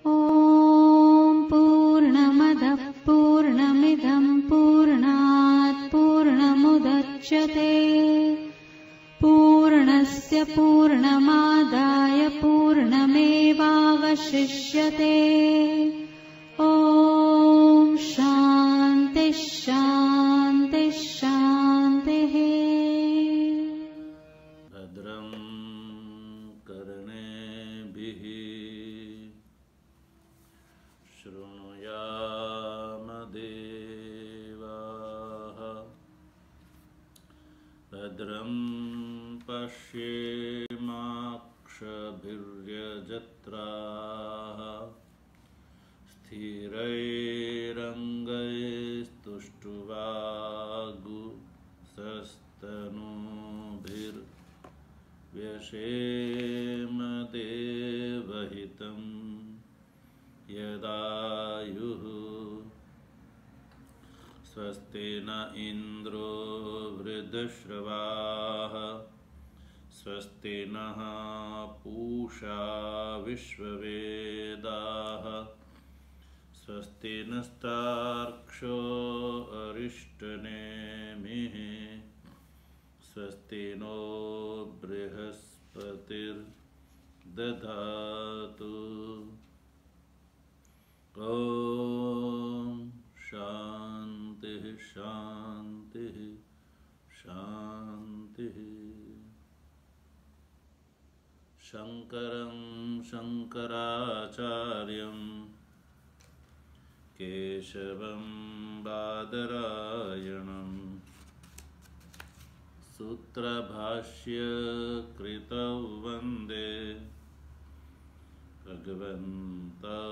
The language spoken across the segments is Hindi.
ॐ पूर्णमदः पूर्णमिदं पूर्णात् पूर्णमुदच्यते पूर्णस्य पूर्णमादाय पूर्णमेवावशिष्यते। ॐ शान्ति शान्ति शान्तिः। भद्रं कर्णेभिः शृणुयाम देवाः भद्रं पश्येमाक्षभिर्यजत्राः स्थिरैरङ्गैस्तुष्टुवागुंसस्तनूभिर्व्यशेम देवहितं यदायुः। स्वस्ति न इन्द्रो वृद्धश्रवाः स्वस्ति नः पूषा विश्ववेदाः स्वस्ति नस्तार्क्ष्यो अरिष्टनेमिः स्वस्ति नो बृहस्पतिर्दधातु। ॐ शान्तिः शान्तिः शान्तिः। शङ्करं शङ्कराचार्यं केशवं बादरायणं सूत्रभाष्यकृतौ वन्दे भगवन्तौ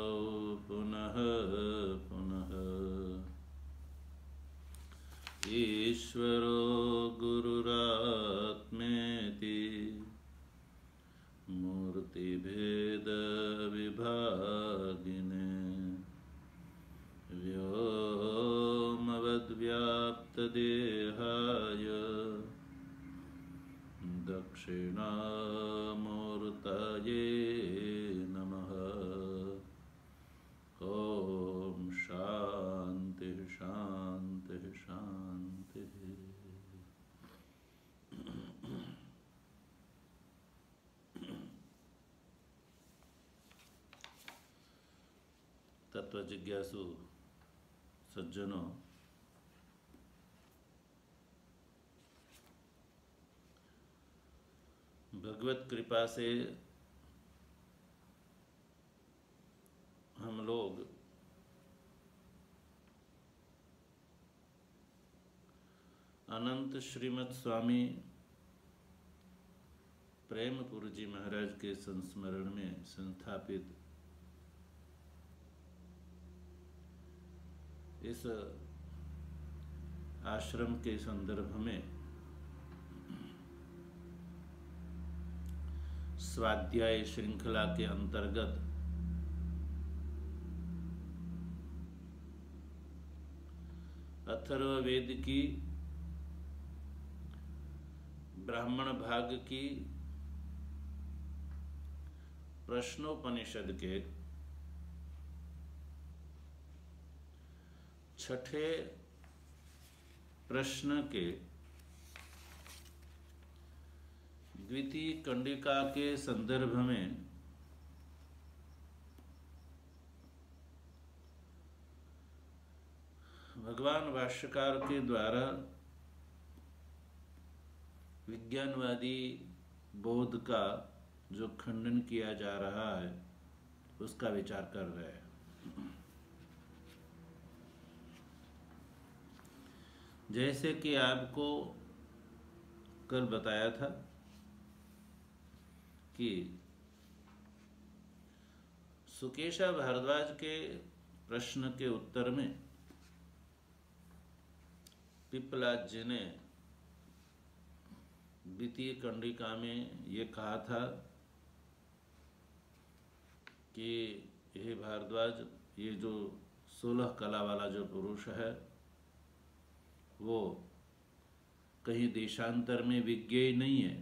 पुनः पुनः। ईश्वरो गुरुरात्मेति मूर्तिभेदविभागिने व्योमवद्व्याप्तदेहाय दक्षिणामूर्तये नमः। ॐ शान्ति शान्ति शान्तिः। तत्व जिज्ञासु सज्जनों, भगवत कृपा से हम लोग अनंत श्रीमद स्वामी प्रेमपुर जी महाराज के संस्मरण में संस्थापित इस आश्रम के संदर्भ में स्वाध्याय श्रृंखला के अंतर्गत अथर्ववेद की ब्राह्मण भाग की प्रश्नोपनिषद के छठे प्रश्न के द्वितीय कंडिका के संदर्भ में भगवान भाष्यकार के द्वारा विज्ञानवादी बोध का जो खंडन किया जा रहा है उसका विचार कर रहे हैं। जैसे कि आपको कल बताया था कि सुकेशा भारद्वाज के प्रश्न के उत्तर में पिपलाद जी ने द्वितीय कंडिका में ये कहा था कि हे भारद्वाज, ये जो 16 कला वाला जो पुरुष है वो कहीं देशांतर में विज्ञेय नहीं है,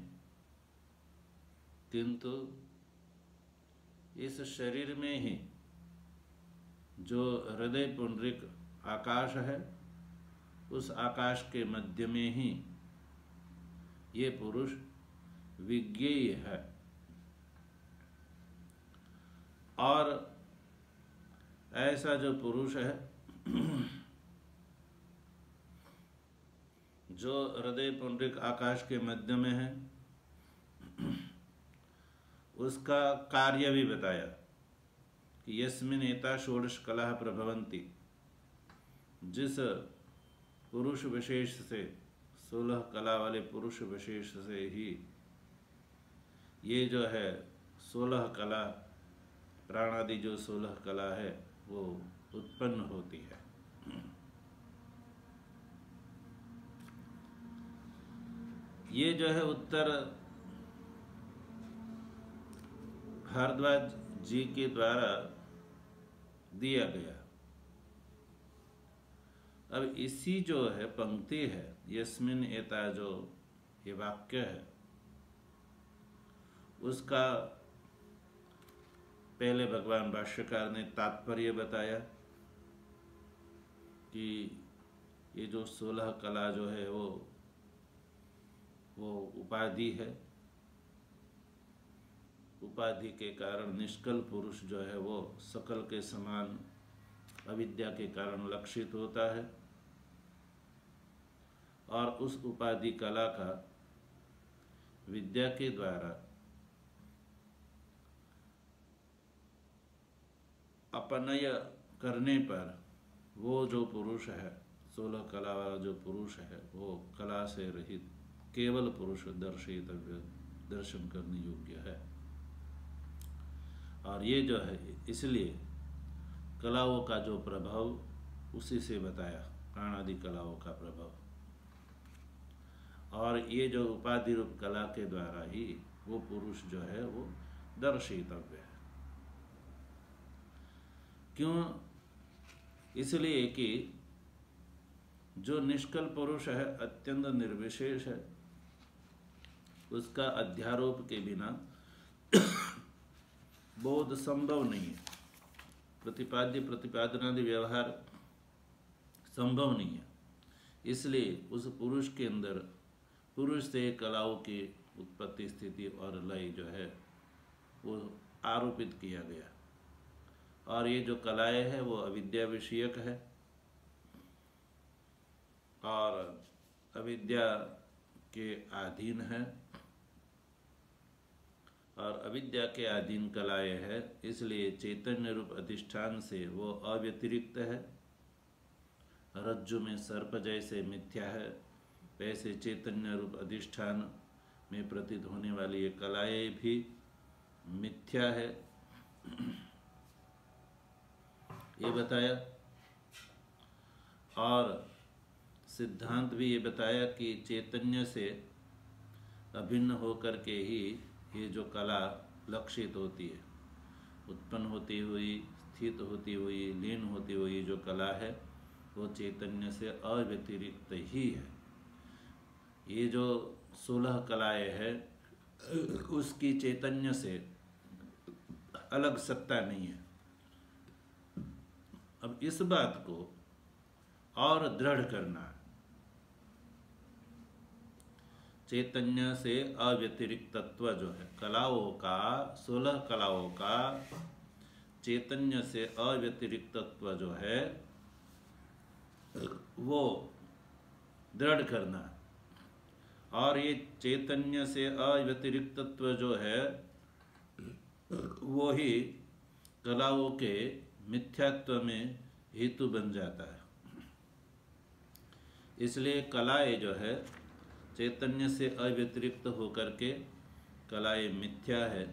किंतु इस शरीर में ही जो हृदय पुंडरिक आकाश है, उस आकाश के मध्य में ही ये पुरुष विज्ञेय है। और ऐसा जो पुरुष है जो हृदय पुंडरिक आकाश के मध्य में है, उसका कार्य भी बताया कि यस्मिन एता षोडश कला प्रभवन्ति। जिस पुरुष विशेष से, 16 कला वाले पुरुष विशेष से ही ये जो है 16 कला, प्राणादि जो 16 कला है वो उत्पन्न होती है। ये जो है उत्तर भारद्वाज जी के द्वारा दिया गया। अब इसी जो है पंक्ति है, यस्मिन एता, जो ये वाक्य है, उसका पहले भगवान भाष्यकार ने तात्पर्य बताया कि ये जो 16 कला जो है वो उपाधि है। उपाधि के कारण निष्कल पुरुष जो है वो सकल के समान अविद्या के कारण लक्षित होता है, और उस उपाधि कला का विद्या के द्वारा अपनय करने पर वो जो पुरुष है, 16 कला वाला जो पुरुष है, वो कला से रहित केवल पुरुष दर्शितव्य, दर्शन करने योग्य है। और ये जो है, इसलिए कलाओं का जो प्रभाव उसी से बताया, प्राणादि कलाओं का प्रभाव, और ये जो उपाधि रूप कला के द्वारा ही वो पुरुष जो है वो दर्शितव्य है। क्यों? इसलिए कि जो निष्कल पुरुष है, अत्यंत निर्विशेष है, उसका अध्यारोप के बिना बोध संभव नहीं है, प्रतिपाद्य प्रतिपादनादि व्यवहार संभव नहीं है। इसलिए उस पुरुष के अंदर, पुरुष से कलाओं की उत्पत्ति, स्थिति और लय जो है वो आरोपित किया गया। और ये जो कलाएं है वो अविद्या विषयक है, और अविद्या के अधीन है, और अविद्या के अधीन कलाएं है, इसलिए चैतन्य रूप अधिष्ठान से वो अव्यतिरिक्त है। रज्जु में सर्प जैसे मिथ्या है, वैसे चैतन्य रूप अधिष्ठान में प्रतीत होने वाली ये कलाएं भी मिथ्या है, ये बताया। और सिद्धांत भी ये बताया कि चैतन्य से अभिन्न होकर के ही ये जो कला लक्षित होती है, उत्पन्न होती हुई, स्थित होती हुई, लीन होती हुई जो कला है वो चैतन्य से अव्यतिरिक्त ही है। ये जो 16 कलाएं हैं उसकी चैतन्य से अलग सत्ता नहीं है। अब इस बात को और दृढ़ करना है, चैतन्य से अव्यतिरिक्त तत्व जो है कलाओं का, 16 कलाओं का चैतन्य से अव्यतिरिक्त तत्व जो है वो दृढ़ करना है। और ये चैतन्य से अव्यतिरिक्त तत्व जो है वो ही कलाओं के मिथ्यात्व में हेतु बन जाता है। इसलिए कलाएं जो है चैतन्य से अव्यतिरिक्त होकर के कलाएं मिथ्या है,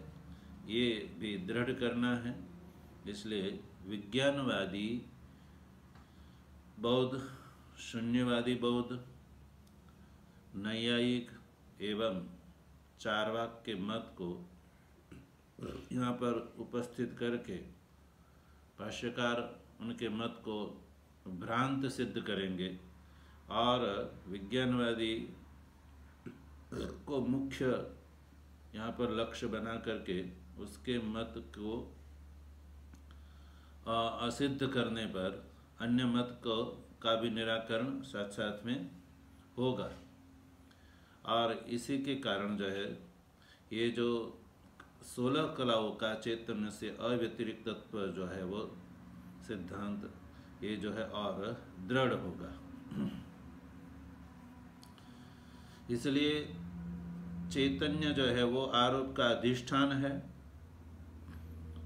ये भी दृढ़ करना है। इसलिए विज्ञानवादी बौद्ध, शून्यवादी बौद्ध, नैयायिक एवं चार्वाक के मत को यहाँ पर उपस्थित करके भाष्यकार उनके मत को भ्रांत सिद्ध करेंगे, और विज्ञानवादी को मुख्य यहाँ पर लक्ष्य बना करके उसके मत को असिद्ध करने पर अन्य मत का भी निराकरण साथ साथ में होगा। और इसी के कारण जो है ये जो 16 कलाओं का चैतन्य से अव्यतिरिक्तत्व जो है वो सिद्धांत ये जो है और दृढ़ होगा। इसलिए चैतन्य जो है वो आरोप का अधिष्ठान है,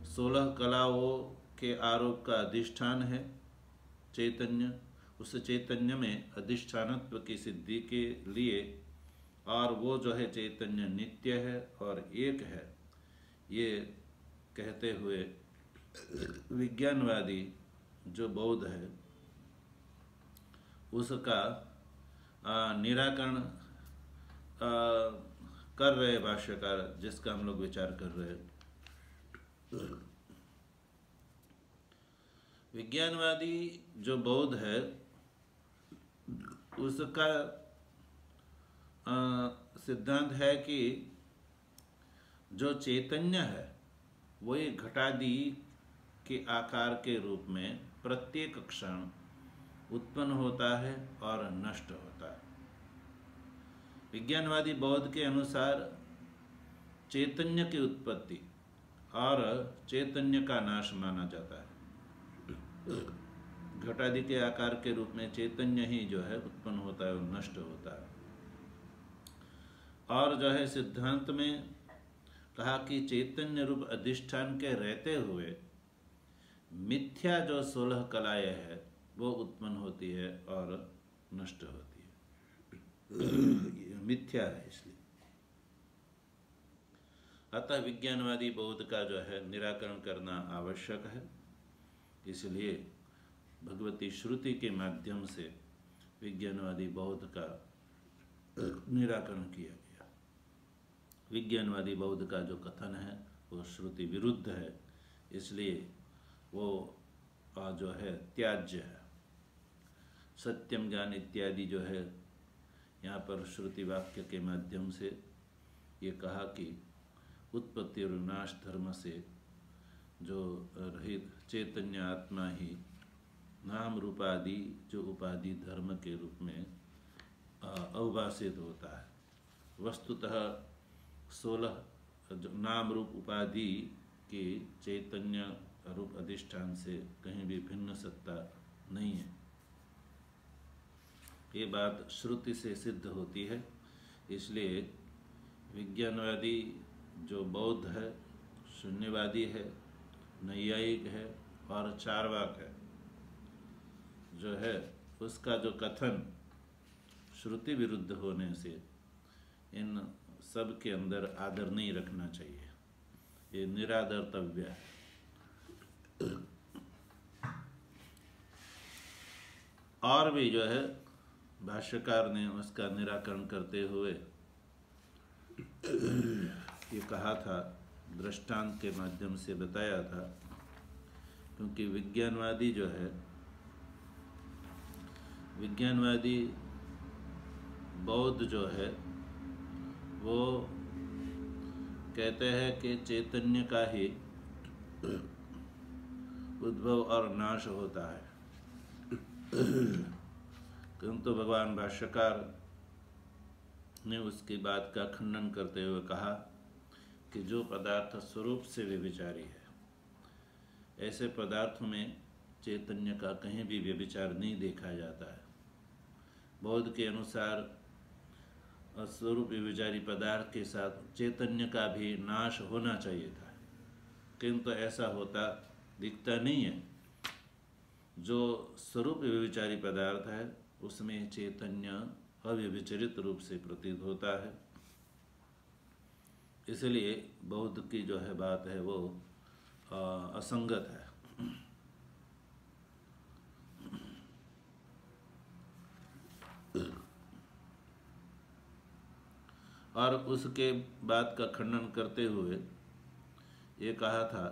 16 कलाओं के आरोप का अधिष्ठान है चैतन्य। उस चैतन्य में अधिष्ठानत्व की सिद्धि के लिए, और वो जो है चैतन्य नित्य है और एक है, ये कहते हुए विज्ञानवादी जो बौद्ध है उसका निराकरण कर रहे भाष्यकार, जिसका हम लोग विचार कर रहे हैं। विज्ञानवादी जो बौद्ध है उसका सिद्धांत है कि जो चैतन्य है वो एक घटादि के आकार के रूप में प्रत्येक क्षण उत्पन्न होता है और नष्ट होता है। विज्ञानवादी बौद्ध के अनुसार चैतन्य की उत्पत्ति और चैतन्य का नाश माना जाता है। घटादि के आकार के रूप में चैतन्य ही जो है उत्पन्न होता है और नष्ट होता है। और जो है सिद्धांत में कहा कि चैतन्य रूप अधिष्ठान के रहते हुए मिथ्या जो 16 कलाएं है वो उत्पन्न होती है और नष्ट होती है। मिथ्या है इसलिए। अतः विज्ञानवादी बौद्ध का जो है निराकरण करना आवश्यक है। इसलिए भगवती श्रुति के माध्यम से विज्ञानवादी बौद्ध का निराकरण किया गया। विज्ञानवादी बौद्ध का जो कथन है वो श्रुति विरुद्ध है, इसलिए वो जो है त्याज्य है। सत्यम ज्ञान इत्यादि जो है यहाँ पर श्रुति वाक्य के माध्यम से ये कहा कि उत्पत्ति और विनाश धर्म से जो रहित चैतन्य आत्मा ही नाम रूपादि जो उपाधि धर्म के रूप में अवभाषित होता है। वस्तुतः 16 जो नाम रूप उपाधि के चैतन्य रूप अधिष्ठान से कहीं भी भिन्न सत्ता नहीं है। ये बात श्रुति से सिद्ध होती है। इसलिए विज्ञानवादी जो बौद्ध है, शून्यवादी है, नैयायिक है और चार्वाक है जो है उसका जो कथन श्रुति विरुद्ध होने से इन सब के अंदर आदर नहीं रखना चाहिए, ये निरादरतव्य है। और भी जो है भाष्यकार ने उसका निराकरण करते हुए ये कहा था, दृष्टांत के माध्यम से बताया था, क्योंकि विज्ञानवादी जो है विज्ञानवादी बौद्ध जो है वो कहते हैं कि चैतन्य का ही उद्भव और नाश होता है, किंतु भगवान भाष्यकार ने उसकी बात का खंडन करते हुए कहा कि जो पदार्थ स्वरूप से व्यभिचारी है ऐसे पदार्थों में चैतन्य का कहीं भी व्यभिचार नहीं देखा जाता है। बौद्ध के अनुसार स्वरूप व्यभिचारी पदार्थ के साथ चैतन्य का भी नाश होना चाहिए था, किंतु ऐसा होता दिखता नहीं है। जो स्वरूप व्यभिचारी पदार्थ है उसमें चैतन्य अव्यभिचरित रूप से प्रतीत होता है। इसलिए बौद्ध की जो है बात है वो असंगत है। और उसके बात का खंडन करते हुए ये कहा था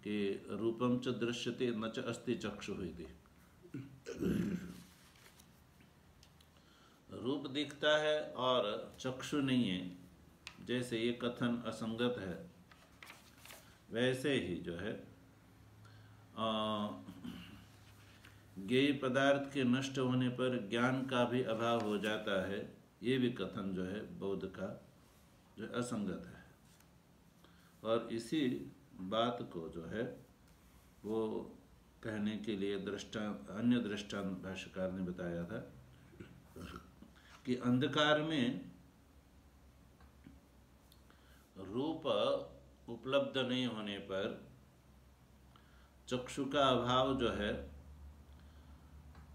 कि रूपम च दृश्यते न च अस्ति चक्षुः इति। रूप दिखता है और चक्षु नहीं है, जैसे ये कथन असंगत है, वैसे ही जो है ज्ञेय पदार्थ के नष्ट होने पर ज्ञान का भी अभाव हो जाता है, ये भी कथन जो है बौद्ध का जो असंगत है। और इसी बात को जो है वो कहने के लिए अन्य दृष्टांत भाष्यकार ने बताया था कि अंधकार में रूप उपलब्ध नहीं होने पर चक्षु का अभाव जो है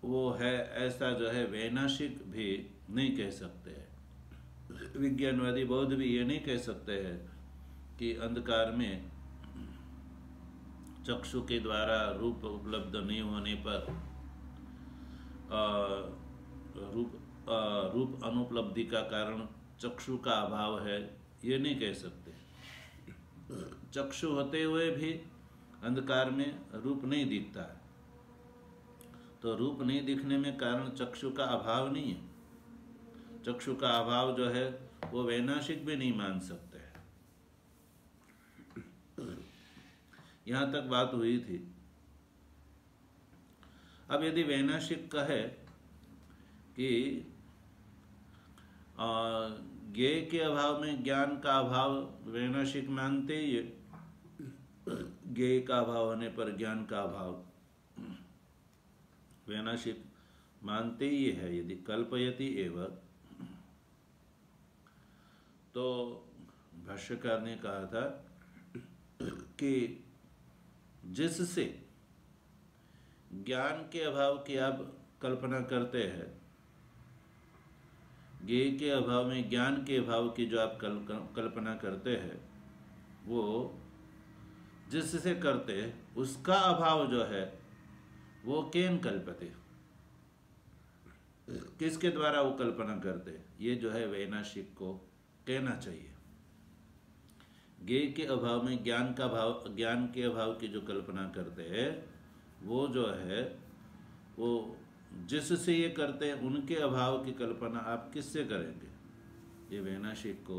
वो है, ऐसा जो है वैनाशिक भी नहीं कह सकते हैं। विज्ञानवादी बौद्ध भी ये नहीं कह सकते हैं कि अंधकार में चक्षु के द्वारा रूप उपलब्ध नहीं होने पर रूप अनुपलब्धि का कारण चक्षु का अभाव है, ये नहीं कह सकते। चक्षु होते हुए भी अंधकार में रूप नहीं दिखता है, तो रूप नहीं दिखने में कारण चक्षु का अभाव नहीं है। चक्षु का अभाव जो है वो वैनाशिक भी नहीं मान सकते। यहाँ तक बात हुई थी। अब यदि वैनाशिक कहे कि ज्ञेय के अभाव में ज्ञान का अभाव वैनाशिक मानते ही है, ज्ञेय का अभाव होने पर ज्ञान का अभाव वैनाशिक मानते ही है, यदि कल्पयति एवं, तो भाष्यकार ने कहा था कि जिससे ज्ञान के अभाव की आप कल्पना करते हैं, ज्ञेय के अभाव में ज्ञान के अभाव की जो आप कल्पना करते हैं, वो जिससे करते हैं उसका अभाव जो है वो केन कल्पते, किसके द्वारा वो कल्पना करते, ये जो है वैनाशिक को कहना चाहिए। ज्ञेय के अभाव में ज्ञान के अभाव की जो कल्पना करते हैं वो जो है वो जिससे ये करते हैं उनके अभाव की कल्पना आप किससे करेंगे, ये वैनाशिक को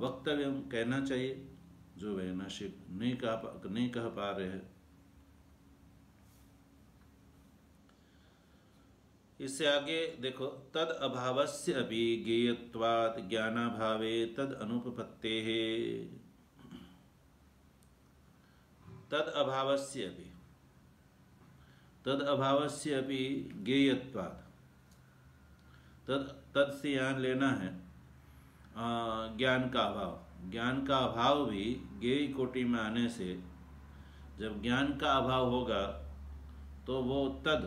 वक्तव्य कहना चाहिए, जो वैनाशिक नहीं कह पा रहे हैं। इससे आगे देखो, तद अभावस्य अपि ज्ञेयत्वात् ज्ञानाभावे तद अनुपपत्तेः। तद अभावस्य अपि ज्ञेयत्वात्, तद से यहाँ लेना है ज्ञान का अभाव। ज्ञान का अभाव भी ज्ञेय कोटि में आने से, जब ज्ञान का अभाव होगा तो वो तद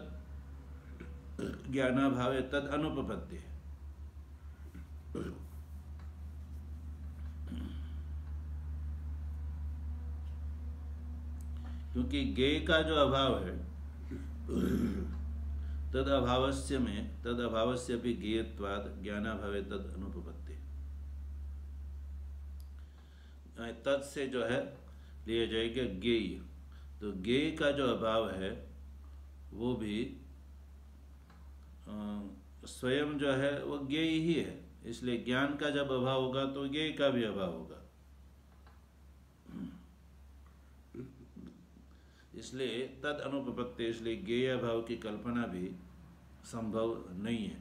ज्ञानाभावे तद अनुपपत्ति है। क्योंकि ज्ञेय का जो अभाव है, तद अभावस्य भी ज्ञेयत्वात् ज्ञानाभावे तद अनुपपत्ति। तद से जो है लिया जाएगा ज्ञेय, तो ज्ञेय का जो अभाव है वो भी स्वयं जो है वो ज्ञेय ही है, इसलिए ज्ञान का जब अभाव होगा तो ज्ञेय का भी अभाव होगा। इसलिए तद अनुपपत्ति, इसलिए ज्ञेय अभाव की कल्पना भी संभव नहीं है।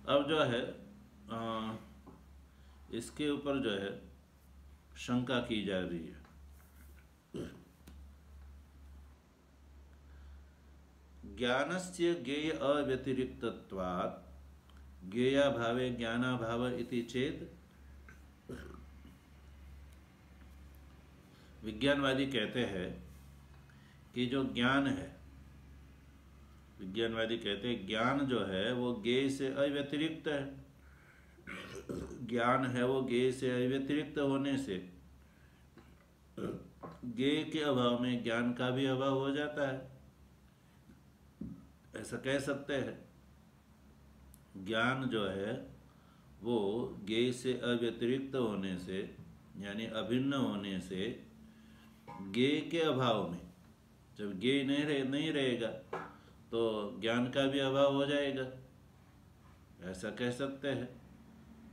अब जो है इसके ऊपर जो है शंका की जा रही है। ज्ञानस्य ज्ञेय अव्यतिरिक्तत्वात् ज्ञेयाभावे ज्ञानाभाव इति चेत्, विज्ञानवादी कहते हैं कि जो ज्ञान है, विज्ञानवादी कहते हैं ज्ञान जो है वो ज्ञेय से अव्यतिरिक्त है। ज्ञान है वो ज्ञेय से अव्यतिरिक्त होने से ज्ञेय के अभाव में ज्ञान का भी अभाव हो जाता है, ऐसा कह सकते हैं। ज्ञान जो है वो ज्ञेय से अव्यतिरिक्त होने से, यानी अभिन्न होने से, ज्ञेय के अभाव में, जब ज्ञेय नहीं रहेगा तो ज्ञान का भी अभाव हो जाएगा, ऐसा कह सकते हैं।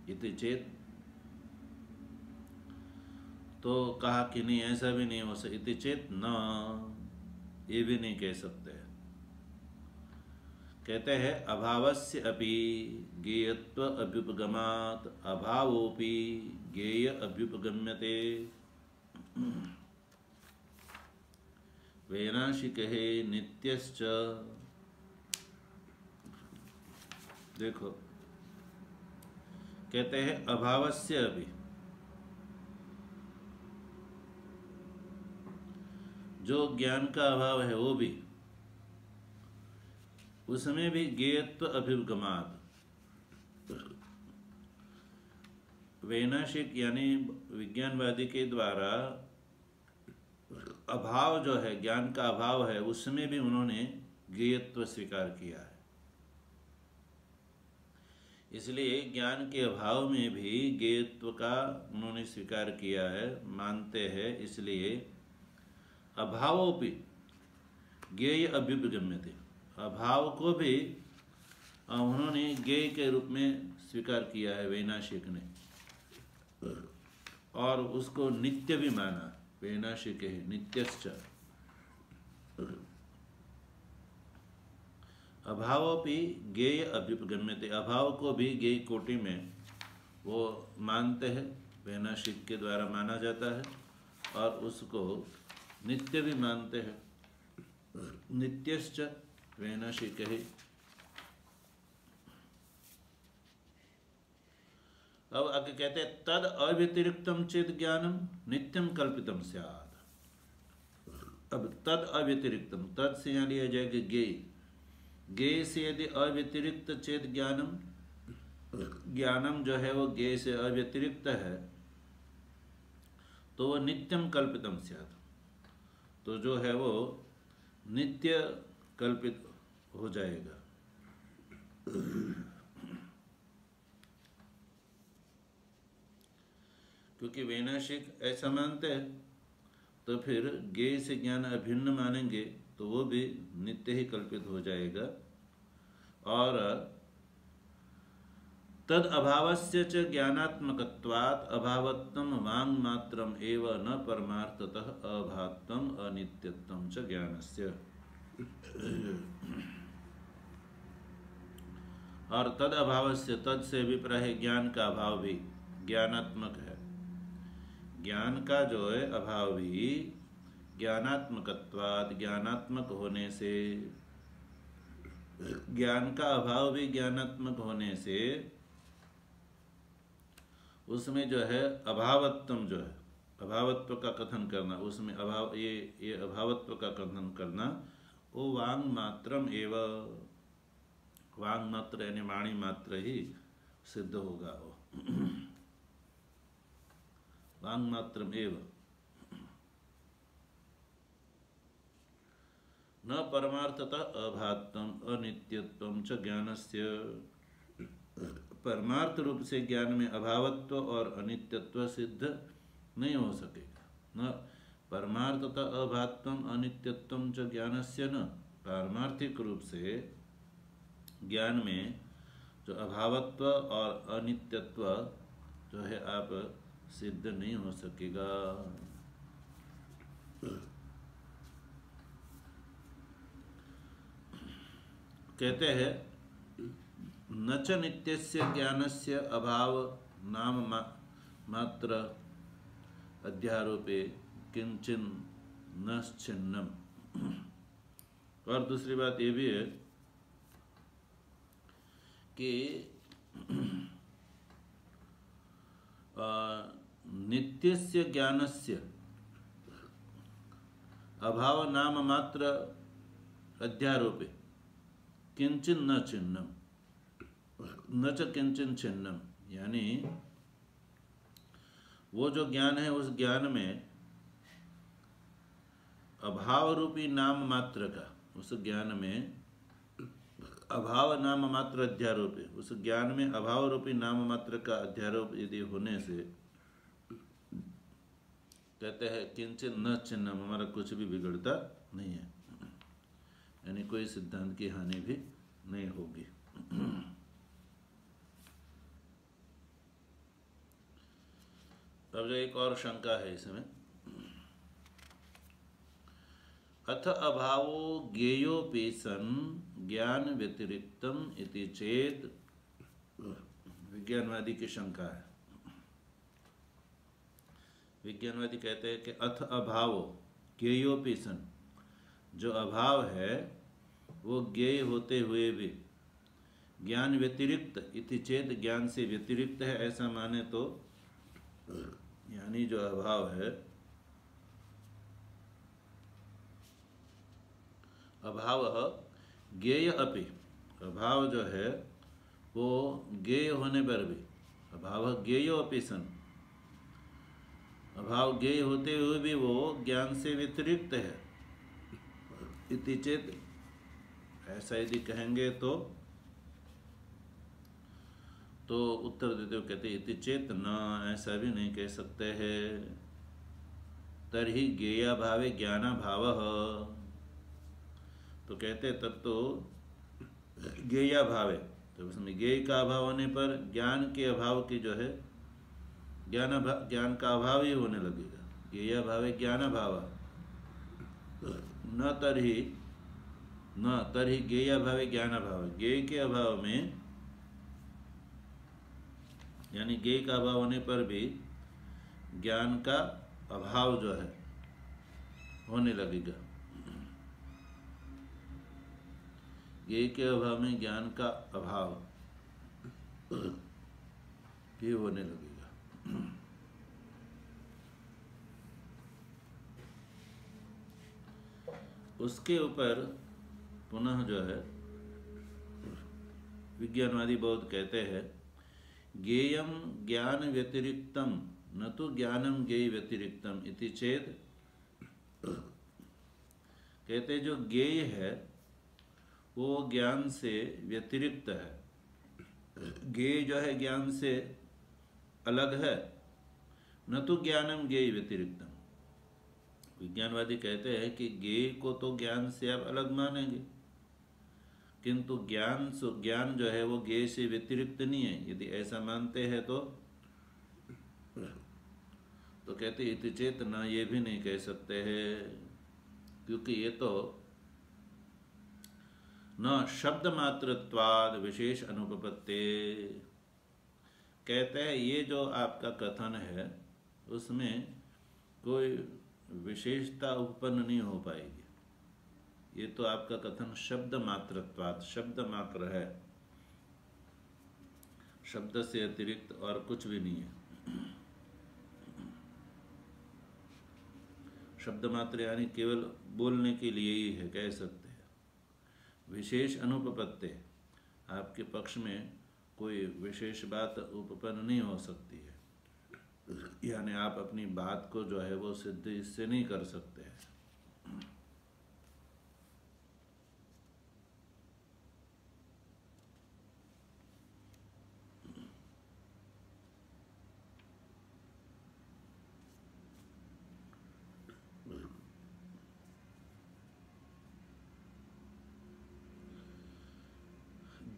इति चेत, तो कहा कि नहीं ऐसा भी नहीं हो सकता, इति चेत न, ये भी नहीं कह सकते। कहते हैं अभावस्य अपि ज्ञेयत्व अभ्युपगमात् अभावोपि ज्ञेय अभ्युपगम्यते। वैनाशिकः नित्यश्च, देखो कहते हैं अभावस्य अपि, जो ज्ञान का अभाव है वो भी, उसमें भी ज्ञेयत्व अभ्युपगमात्, वैनाशिक यानी विज्ञानवादी के द्वारा अभाव जो है, ज्ञान का अभाव है, उसमें भी उन्होंने ज्ञेयत्व स्वीकार किया है। इसलिए ज्ञान के अभाव में भी ज्ञेयत्व का उन्होंने स्वीकार किया है, मानते हैं। इसलिए अभावोपि ज्ञेय अभ्युपगम्यते, अभाव को भी उन्होंने ज्ञेय के रूप में स्वीकार किया है वैनाशिक ने, और उसको नित्य भी माना। वैनाशिक है नित्यश्च, अभावोपि ज्ञेय अभ्युपगम्यते, अभाव को भी ज्ञेय कोटि में वो मानते हैं, वैनाशिक के द्वारा माना जाता है, और उसको नित्य भी मानते हैं। नित्यश्च वैनाशिक है। अब आगे कहते हैं तद अव्यतिरिक्तम चेत ज्ञानम नित्यम कल्पितम स्यात्। अब तद अव्यतिरिक्तम, तद से यहाँ लिया जाएगा ज्ञेय, ज्ञेय से यदि अव्यतिरिक्त चेत ज्ञानम, ज्ञानम जो है वो ज्ञेय से अव्यतिरिक्त है, तो वह नित्यम कल्पितम स्यात्, तो जो है वो नित्य कल्पित हो जाएगा। क्योंकि वैनाशिक ऐसा मानते हैं, तो फिर ज्ञेय से ज्ञान अभिन्न मानेंगे तो वो भी नित्य ही कल्पित हो जाएगा। और तद अभावस्य च ज्ञानात्मकत्वात् अभावत्वं वांग मात्रम एव न परमार्थतः अभावत्वं अनित्यत्वं च ज्ञानस्य। और तद अभावस्य, तद से अभिप्राय है ज्ञान का अभाव भी ज्ञानात्मक है, ज्ञान का जो है अभाव भी ज्ञानात्मकत्वात्, ज्ञानात्मक होने से, ज्ञान का अभाव भी ज्ञानात्मक होने से उसमें जो है अभावत्वम, जो है अभावत्व का कथन करना, उसमें अभाव, ये अभावत्व का कथन करना, वो वांग मात्रम एव, वांग मात्र यानी वाणी मात्र ही सिद्ध होगा वो, वांग मात्रम एव न परमार्थतः अभावत्वम अनित्यत्वम च ज्ञानस्य। परमार्थ रूप से ज्ञान में अभावत्व और अनित्यत्व सिद्ध नहीं हो सकेगा। न परमार्थतः अभावत्वम अनित्यत्वम च ज्ञानस्य, न पारमार्थिक रूप से ज्ञान में जो अभावत्व और अनित्यत्व जो है आप सिद्ध नहीं हो सकेगा। कहते हैं न च नित्यस्य ज्ञानस्य अभाव नाम मात्र अध्यारोपे किंचिन नश्चिन्नम। और दूसरी बात ये भी है कि नित्यस्य ज्ञानस्य अभाव नाम मात्र अध्यारोपे किंचिन न चिन्नम, न च किंचिन छिन्नम, यानी वो जो ज्ञान है उस ज्ञान में अभाव रूपी नाम मात्र का, उस ज्ञान में अभाव नाम मात्र अध्यारोप है, उस ज्ञान में अभाव रूपी नाम मात्र का अध्यारोप यदि होने से कहते हैं किंचित न चिन्नम, हमारा कुछ भी बिगड़ता नहीं है, यानी कोई सिद्धांत की हानि भी नहीं होगी। अब जो एक और शंका है इसमें, अथ अभावो ज्ञेयोपि सन् ज्ञान व्यतिरिक्तम इति चेत, विज्ञानवादी की शंका है। विज्ञानवादी कहते हैं कि अथ अभावो ज्ञेयोपि सन्, जो अभाव है वो ज्ञेय होते हुए भी ज्ञान व्यतिरिक्त इति चेत, ज्ञान से व्यतिरिक्त है ऐसा माने तो, यानी जो अभाव है, अभाव ज्ञेय अपि, अभाव जो है वो ज्ञेय होने पर भी, अभाव ज्ञेयो अपि सन्, अभाव ज्ञेय होते हुए भी वो ज्ञान से व्यतिरिक्त है, इति चेत, ऐसा यदि कहेंगे तो उत्तर देते हो कहते इति चेत न, ऐसा भी नहीं कह सकते हैं। तर्हि ज्ञेया भावे ज्ञाना भाव, तो कहते तब तो ज्ञेया भावे, तो उसमें ज्ञेय का अभाव होने पर ज्ञान के अभाव की जो है ज्ञान का अभाव ही होने लगेगा। ज्ञेया भावे ज्ञान भाव न तर्हि ज्ञेया भावे ज्ञान भाव, ज्ञेय के अभाव में, यानी ज्ञेय का अभाव होने पर भी ज्ञान का अभाव जो है होने लगेगा। ज्ञेय के अभाव में ज्ञान का अभाव भी होने लगेगा। उसके ऊपर पुनः जो है विज्ञानवादी बहुत कहते हैं, ज्ञेयम ज्ञान व्यतिरिक्तम न तो ज्ञानम ज्ञेय व्यतिरिक्तम इति चेत, कहते जो ज्ञेय है वो ज्ञान से व्यतिरिक्त है, ज्ञेय जो है ज्ञान से अलग है, न तो ज्ञानम ज्ञेय व्यतिरिक्तम। विज्ञानवादी कहते हैं कि ज्ञेय को तो ज्ञान से आप अलग मानेंगे, किंतु ज्ञान जो है वो ज्ञेय से व्यतिरिक्त नहीं है। यदि ऐसा मानते हैं तो कहते इति चेत न, ये भी नहीं कह सकते हैं, क्योंकि ये तो न शब्द मात्रत्वाद विशेष अनुपपत्ति, कहते हैं ये जो आपका कथन है उसमें कोई विशेषता उत्पन्न नहीं हो पाएगी। ये तो आपका कथन शब्द मात्रत्वाद, शब्द मात्र है, शब्द से अतिरिक्त और कुछ भी नहीं है। शब्द मात्र यानी केवल बोलने के लिए ही है, कह सकते हैं। विशेष अनुपपत्ति, आपके पक्ष में कोई विशेष बात उपपन्न नहीं हो सकती है, यानी आप अपनी बात को जो है वो सिद्ध इससे नहीं कर सकते हैं।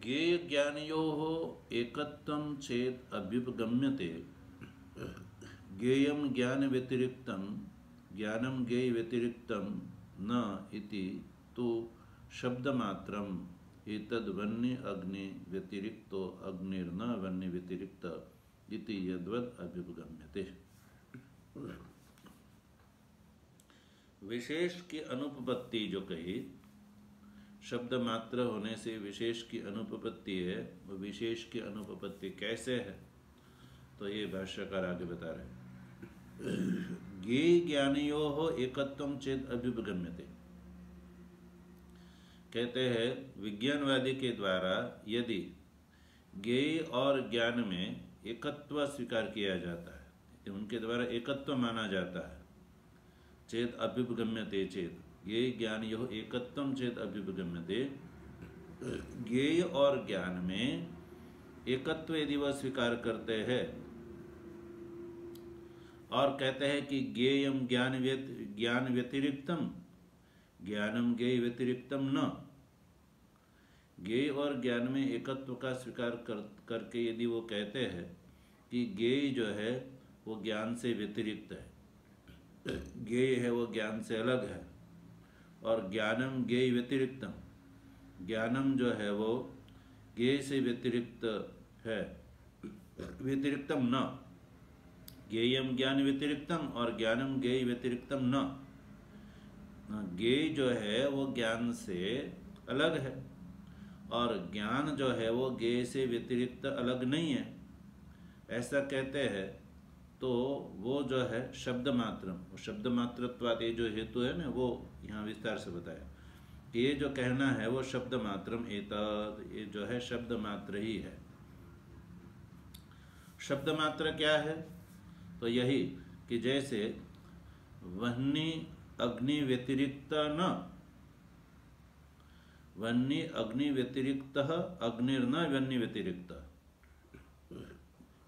ज्ञेय ज्ञानयोः एकत्वं चेत् अभ्युपगम्यते, ज्ञेयं ज्ञान व्यतिरिक्तं ज्ञानं ज्ञेय व्यतिरिक्तं न इति तो शब्दमात्रम् एतद् वन्य अग्नि व्यतिरिक्तो अग्निर्न वन्य व्यतिरिक्त इति यद्वद् अभ्युपगम्यते। विशेष की अनुपपत्ति जो कही, शब्द मात्र होने से विशेष की अनुपपत्ति है, वो विशेष की अनुपपत्ति कैसे है, तो ये भाष्यकार आगे बता रहे हैं। ज्ञेय ज्ञानयोः एकत्वं चेत् अभ्युपगम्यते, कहते हैं विज्ञानवादी के द्वारा यदि ज्ञेय और ज्ञान में एकत्व स्वीकार किया जाता है, उनके द्वारा एकत्व माना जाता है, चेत् अभ्युपगम्यते चेत् ज्ञेय ज्ञानयोः एकत्वं चेत् अभ्युपगम्यते, ज्ञेय और ज्ञान में एकत्व यदि वह स्वीकार करते हैं और कहते हैं कि ज्ञेयम ज्ञान व्यतिरिक्तम ज्ञानम ज्ञेय व्यतिरिक्तम न, ज्ञेय और ज्ञान में एकत्व का स्वीकार करके यदि वो कहते हैं कि ज्ञेय जो है वो ज्ञान से व्यतिरिक्त है, ज्ञेय है वो ज्ञान से अलग है। और ज्ञानम ज्ञेय व्यतिरिक्तम, ज्ञानम जो है वो ज्ञेय से व्यतिरिक्त है। व्यतिरिक्तम न, ज्ञेयम ज्ञान व्यतिरिक्तम और ज्ञानम ज्ञेय व्यतिरिक्तम न। ज्ञेय जो है वो ज्ञान से अलग है और ज्ञान जो है वो ज्ञेय से व्यतिरिक्त अलग नहीं है, ऐसा कहते हैं तो वो जो है शब्द मात्रम, वो शब्द मात्रत्वाद ये जो हेतु है ना वो यहाँ विस्तार से बताया कि ये जो कहना है वो शब्द मात्रम एतद, ये जो है शब्द मात्र ही है। शब्द मात्र क्या है? तो यही कि जैसे वह्नि अग्नि व्यतिरिक्त न, वह्नि अग्नि व्यतिरिक्त अग्निर्न वह्नि व्यतिरिक्त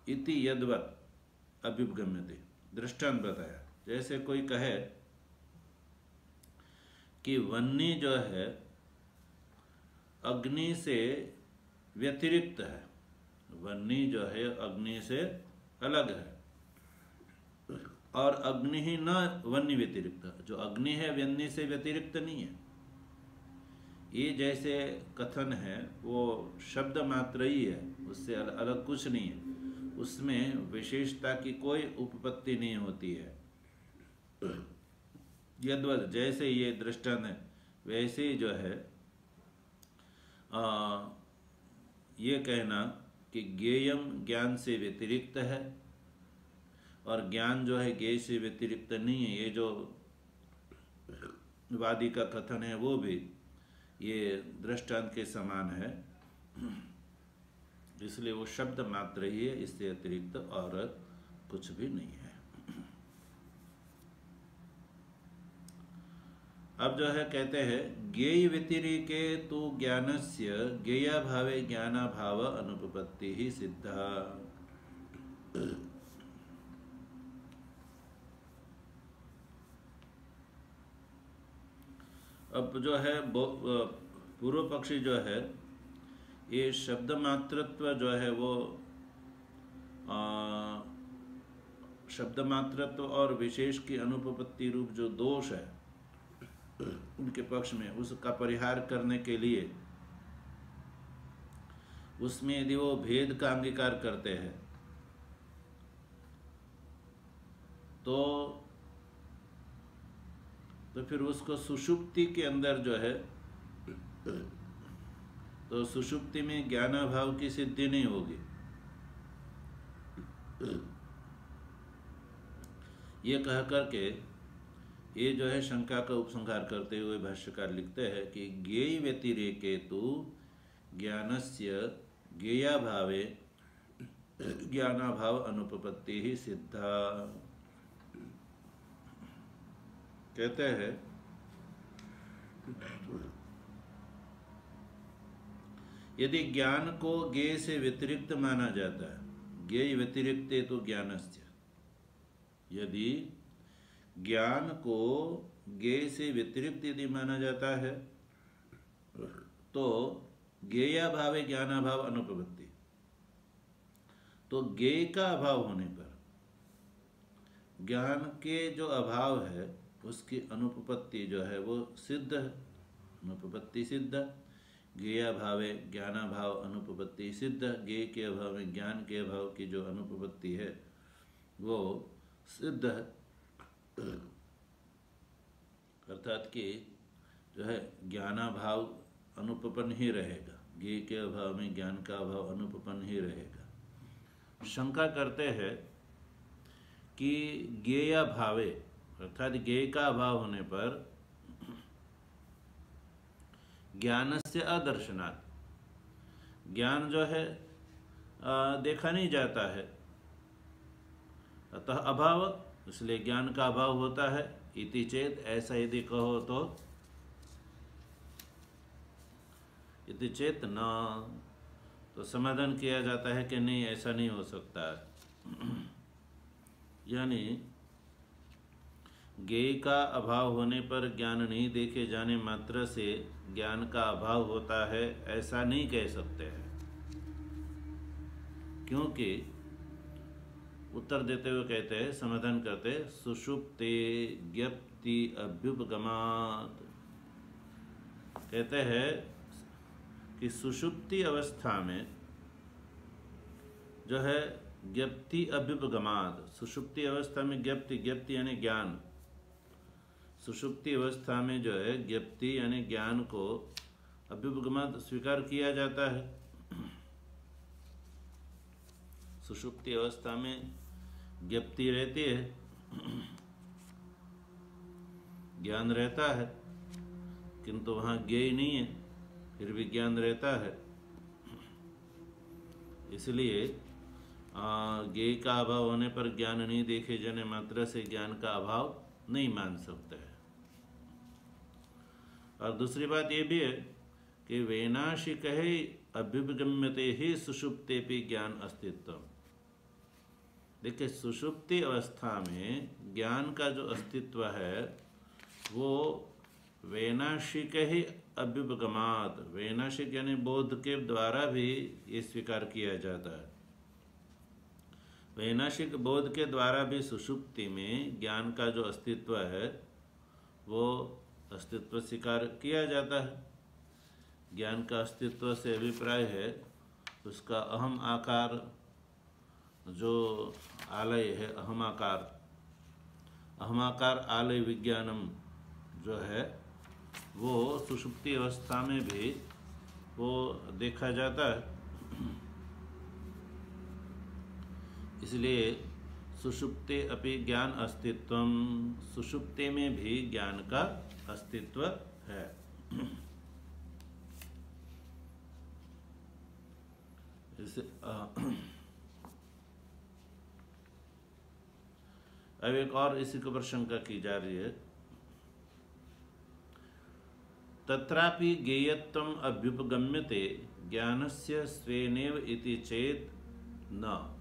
इति यद्वत् अभ्युपगम्यते। दृष्टांत बताया, जैसे कोई कहे कि वह्नि जो है अग्नि से व्यतिरिक्त है, वह्नि जो है अग्नि से अलग है, और अग्नि ही न वह्नि व्यतिरिक्त, जो अग्नि है वह्नि से व्यतिरिक्त नहीं है। ये जैसे कथन है वो शब्द मात्र ही है, उससे अलग कुछ नहीं है, उसमें विशेषता की कोई उपपत्ति नहीं होती है। यद्वत्, जैसे ये दृष्टांत है वैसे ही जो है ये कहना कि ज्ञेयम ज्ञान से व्यतिरिक्त है और ज्ञान जो है ज्ञेय से व्यतिरिक्त नहीं है, ये जो वादी का कथन है वो भी ये दृष्टांत के समान है, इसलिए वो शब्द मात्र ही है, इससे अतिरिक्त और कुछ भी नहीं है। अब जो है कहते हैं ज्ञेय व्यतिरेके तो ज्ञानस्य ज्ञेयाभावे ज्ञानाभाव अनुपपत्ति ही सिद्धा। अब जो है पूर्व पक्षी जो है ये शब्द मात्रत्व जो है वो शब्द मात्रत्व और विशेष की अनुपपत्ति रूप जो दोष है उनके पक्ष में, उसका परिहार करने के लिए उसमें यदि वो भेद का अंगीकार करते हैं तो फिर उसको सुषुप्ति के अंदर जो है, तो सुषुप्ति में ज्ञानाभाव की सिद्धि नहीं होगी। ये कह करके ये जो है शंका का उपसंहार करते हुए भाष्यकार लिखते हैं कि ज्ञेय व्यतिरेके तु ज्ञानस्य ज्ञेयाभावे ज्ञानाभाव अनुपपत्ति ही सिद्धा। कहते हैं यदि ज्ञान को ज्ञेय से व्यतिरिक्त माना जाता है, ज्ञेय व्यतिरिक्ते तो ज्ञानस्य, यदि ज्ञान को ज्ञेय से व्यतिरिक्त यदि माना जाता है तो ज्ञेयाभावे ज्ञानाभाव अनुपपत्ति, तो ज्ञेय का अभाव होने पर ज्ञान के जो अभाव है उसकी अनुपपत्ति जो है वो सिद्ध है, अनुपपत्ति सिद्ध। ज्ञेयाभावे ज्ञानाभाव अनुपपत्ति सिद्ध, ज्ञेय के अभाव में ज्ञान के अभाव की जो अनुपपत्ति है वो सिद्ध है। अर्थात कि जो है ज्ञानाभाव अनुपपन्न ही रहेगा, ज्ञेय के अभाव में ज्ञान का अभाव अनुपपन्न ही रहेगा। शंका करते हैं कि ज्ञेयाभावे अर्थात ज्ञेय का अभाव होने पर ज्ञानस्य अदर्शनात्, ज्ञान जो है देखा नहीं जाता है, अतः अभाव, इसलिए ज्ञान का अभाव होता है। इति चेत, ऐसा यदि कहो तो इति चेत न, तो समाधान किया जाता है कि नहीं, ऐसा नहीं हो सकता। यानी ज्ञेय का अभाव होने पर ज्ञान नहीं देखे जाने मात्र से ज्ञान का अभाव होता है, ऐसा नहीं कह सकते हैं, क्योंकि उत्तर देते हुए कहते हैं, समाधान करते हैं, सुषुप्ते ज्ञप्ति अभ्युपगमात्। कहते हैं कि सुषुप्ति अवस्था में जो है ज्ञप्ति अभ्युपगमात्, सुषुप्ति अवस्था में ज्ञप्ति यानी ज्ञान, सुषुप्ति अवस्था में जो है ज्ञप्ति यानी ज्ञान को अभ्युपगमात् स्वीकार किया जाता है। सुषुप्ति अवस्था में ज्ञप्ति रहती है, ज्ञान रहता है, किंतु वहाँ ज्ञेय नहीं है, फिर भी ज्ञान रहता है। इसलिए ज्ञेय का अभाव होने पर ज्ञान नहीं देखे जाने मात्र से ज्ञान का अभाव नहीं मान सकते हैं। और दूसरी बात ये भी है कि वैनाशिक है अभ्युपगम्यते ही सुषुप्ते भी ज्ञान अस्तित्व। देखिए, सुषुप्ति अवस्था में ज्ञान का जो अस्तित्व है वो वैनाशिक ही अभ्युपगमात्, वैनाशिक यानी बोध के द्वारा भी ये स्वीकार किया जाता है। वैनाशिक बोध के द्वारा भी सुषुप्ति में ज्ञान का जो अस्तित्व है वो अस्तित्व स्वीकार किया जाता है। ज्ञान का अस्तित्व से अभिप्राय है उसका अहम आकार, जो आलय है अहमाकार आलय विज्ञानम जो है वो सुषुप्ति अवस्था में भी वो देखा जाता है। इसलिए सुषुप्ते अपि ज्ञान अस्तित्वम, सुषुप्ति में भी ज्ञान का अस्तित्व है। अब एक और इसी के ऊपर शंका की जा रही है, तत्रापि ज्ञेयत्वम अभ्युपगम्यते ज्ञानस्य स्वेनेव इति चेत न।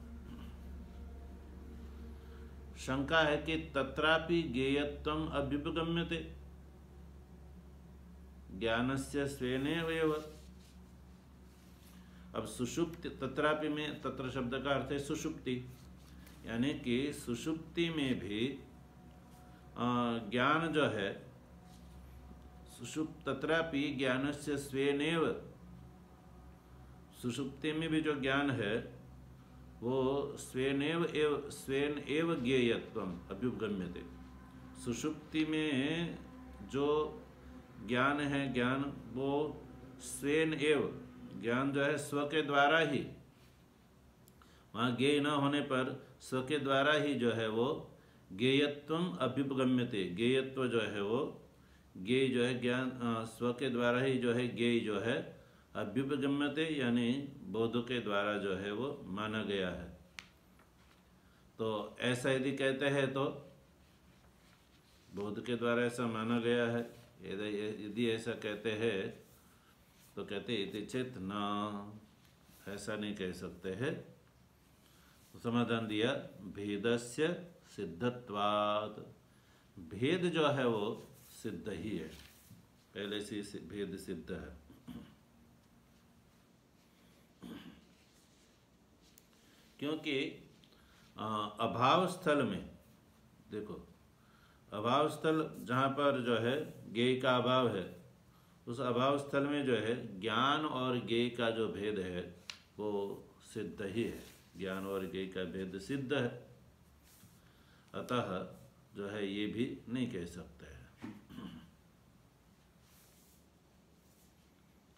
शंका है कि तत्रापि ज्ञेयत्वम अभ्युपगम्यते ज्ञानस्य स्वेनेव एव। अब सुषुप्ति, तत्रापि में तत्र शब्द का अर्थ है सुषुप्ति, यानी कि सुषुप्ति में भी ज्ञान जो है सुषुप्त, तत्रापि ज्ञानस्य स्वेनेव, सुषुप्ति में भी जो ज्ञान है वो स्वेन एव ज्ञेयत्वम अभ्युपगम्यते। सुषुप्ति में जो ज्ञान है, ज्ञान वो स्वेन एव, ज्ञान जो है स्व के द्वारा ही, वहाँ ज्ञेय न होने पर स्व के द्वारा ही जो है वो ज्ञेयत्वम अभ्युपगम्यते, ज्ञेयत्व जो है वो ज्ञेय जो है ज्ञान स्व के द्वारा ही जो है ज्ञेय जो है अभ्युपगम्यते यानी बोध के द्वारा जो है वो माना गया है। तो ऐसा यदि कहते हैं तो बोध के द्वारा ऐसा माना गया है, यदि ऐसा कहते हैं तो कहते इति चेत न, ऐसा नहीं कह सकते हैं। तो समाधान दिया, भेदस्य सिद्धत्वात्, भेद जो है वो सिद्ध ही है, पहले से भेद सिद्ध है। क्योंकि अभाव स्थल में देखो, अभाव स्थल जहाँ पर जो है ज्ञेय का अभाव है, उस अभाव स्थल में जो है ज्ञान और ज्ञेय का जो भेद है वो सिद्ध ही है, ज्ञान और ज्ञेय का भेद सिद्ध है। अतः जो है ये भी नहीं कह सकते हैं।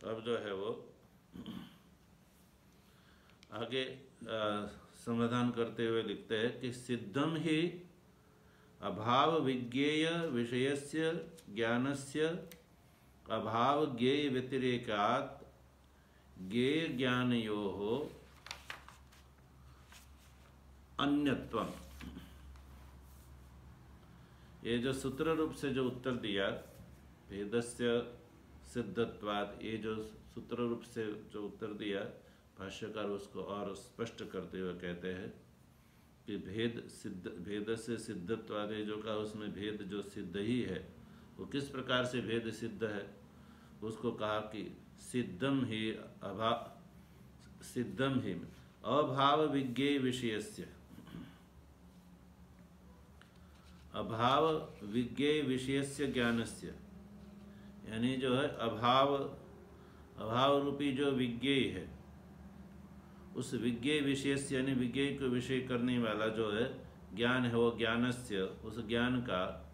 अब जो है वो आगे समाधान करते हुए लिखते हैं कि सिद्धम ही अभाव विज्ञेय विषयस्य ज्ञानस्य अभाव ज्ञेय व्यतिरेकात् ज्ञेय ज्ञानयोः अन्यत्वम्। ये जो सूत्र रूप से जो उत्तर दिया भेदस्य सिद्धत्वात्, ये जो सूत्र रूप से जो उत्तर दिया भाष्यकार उसको और स्पष्ट करते हुए कहते हैं कि भेद से सिद्धत्वाद जो कहा उसमें भेद जो सिद्ध ही है वो किस प्रकार से भेद सिद्ध है, उसको कहा कि सिद्धम ही अभाव विज्ञेय विषयस्य, अभाव विज्ञेय विषयस्य ज्ञानस्य, यानी जो है अभाव रूपी जो विज्ञेय है, उस विज्ञेय विषय से यानी विज्ञेय को विषय करने वाला जो है ज्ञान है, वो ज्ञानस्य, उस ज्ञान का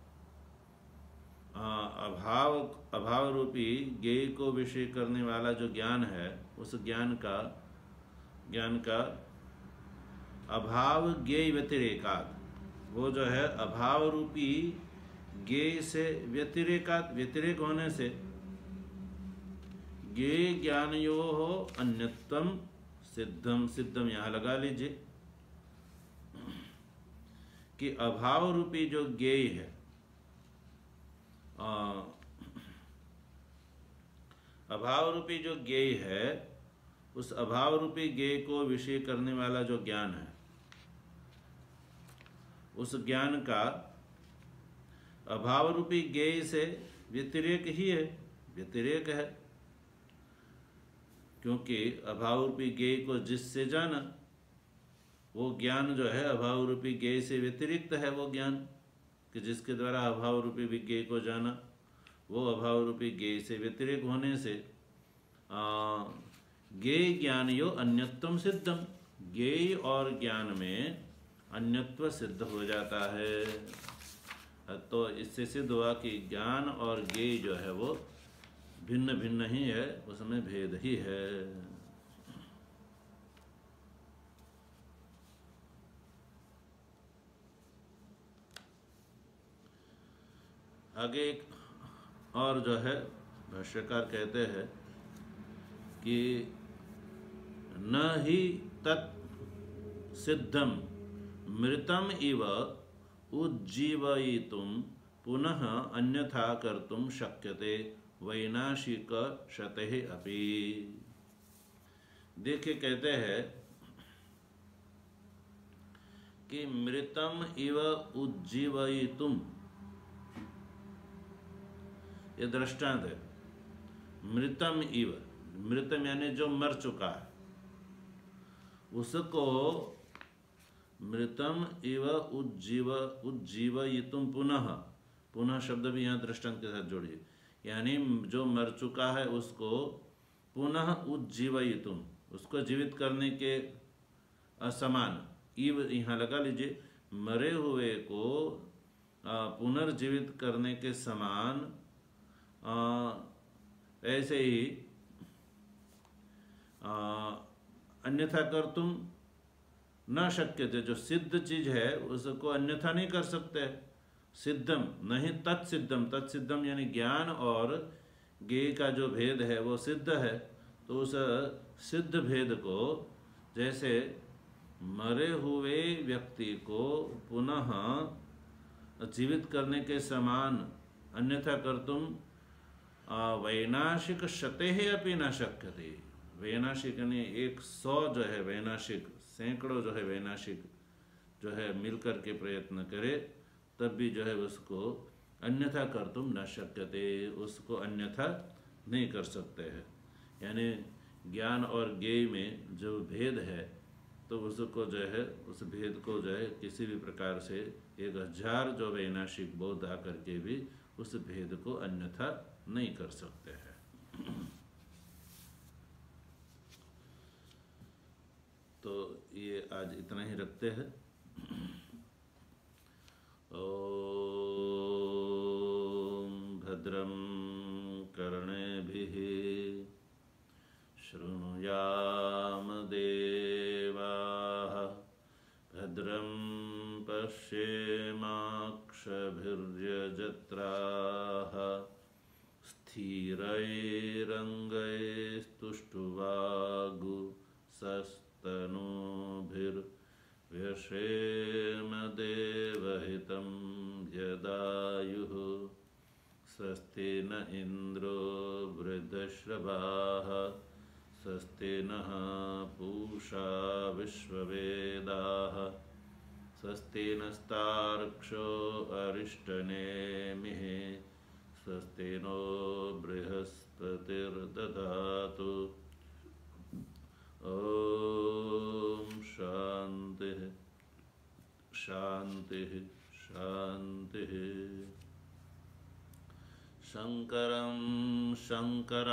अभाव रूपी ज्ञेय को विषय करने वाला जो ज्ञान है, उस ज्ञान का अभाव ज्ञेय व्यतिरेकात्, वो जो है अभाव रूपी ज्ञेय से व्यतिरेक होने से ज्ञेय ज्ञानयोः अन्यत्वम सिद्धम यहाँ लगा लीजिए कि अभाव रूपी जो ज्ञेय है, अभाव रूपी जो ज्ञेय है, उस अभाव रूपी ज्ञेय को विषय करने वाला जो ज्ञान है, उस ज्ञान का अभाव रूपी ज्ञेय से व्यतिरेक है, क्योंकि अभाव रूपी ज्ञेय को जिससे जाना, वो ज्ञान जो है अभाव रूपी ज्ञेय से व्यतिरिक्त है। वो ज्ञान कि जिसके द्वारा अभाव रूपी विज्ञेय को जाना, वो अभाव रूपी ज्ञेय से व्यतिरिक्त होने से ज्ञेय ज्ञान यो अन्यत्वम सिद्धम, ज्ञेय और ज्ञान में अन्यत्व सिद्ध हो जाता है। तो इससे सिद्ध हुआ कि ज्ञान और ज्ञेय जो है वो भिन्न भिन्न ही है, उसमें भेद ही है। आगे एक और जो है भाष्यकार कहते हैं कि न ही तत् सिद्धम मृतम इव उज्जीवयितुम पुनः अन्यथा कर्तुम शक्यते वैनाशिक शते अपि। देखिए कहते हैं कि मृतम इव उज्जीवयितुम, ये दृष्टांत है। मृतम इव, मृतम यानी जो मर चुका है, उसको मृतम इव उज्जीवयितुम पुनः शब्द भी यहाँ दृष्टांत के साथ जोड़िए, यानी जो मर चुका है उसको पुनः उज्जीवयितुम, उसको जीवित करने के असमान, इव यहाँ लगा लीजिए, मरे हुए को पुनर्जीवित करने के समान ऐसे ही अन्यथा कर तुम न शक्य थे। जो सिद्ध चीज है उसको अन्यथा नहीं कर सकते। सिद्धम नहीं तत्सिद्धम, तत्सिद्धम यानी ज्ञान और ज्ञेय का जो भेद है वो सिद्ध है। तो उस सिद्ध भेद को जैसे मरे हुए व्यक्ति को पुनः जीवित करने के समान अन्यथा कर तुम वैनाशिक शते अपि न शक्यते। वैनाशिक यानी 100 जो है वैनाशिक, सैकड़ों जो है वैनाशिक जो है मिलकर के प्रयत्न करे तब भी जो है उसको अन्यथा कर तुम न शक्यते, उसको अन्यथा नहीं कर सकते हैं। यानी ज्ञान और ज्ञेय में जो भेद है तो उसको जो है उस भेद को जो है किसी भी प्रकार से 1000 जो वैनाशिक बौद्ध आकर के भी उस भेद को अन्यथा नहीं कर सकते हैं। तो ये आज इतना ही रखते हैं। ओम भद्रं कर्णेभिः शृणुयाम देवाः, भद्रं पश्येमाक्षभिर्यजत्राः, स्थिरैरङ्गैस्तुष्टुवागुंसस्तनूभिर्व्यसेम देवहितं यदायुः। स्वस्ति न इन्द्रो वृद्धश्रवाः, स्वस्ति नः पूषा विश्ववेदाः, स्वस्ति नस्तार्क्ष्यो अरिष्टनेमिः, स्वस्ति नो बृहस्पतिर्दधातु। ओम शांति शांति शान्तिः। शङ्करं शङ्कराचार्यं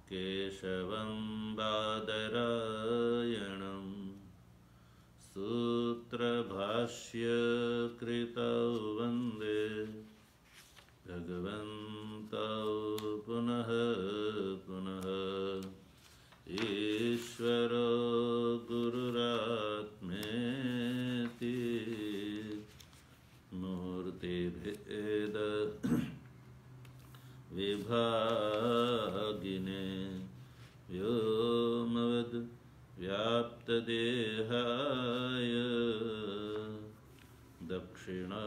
केशवं बादरायणं सूत्रभाष्यकृतौ वन्दे भगवन्तौ पुनः पुनः। ईश्वरो गुरुरात्मेति मूर्तिभेद विभागिने व्योमवद् व्याप्तदेहाय दक्षिणामूर्तये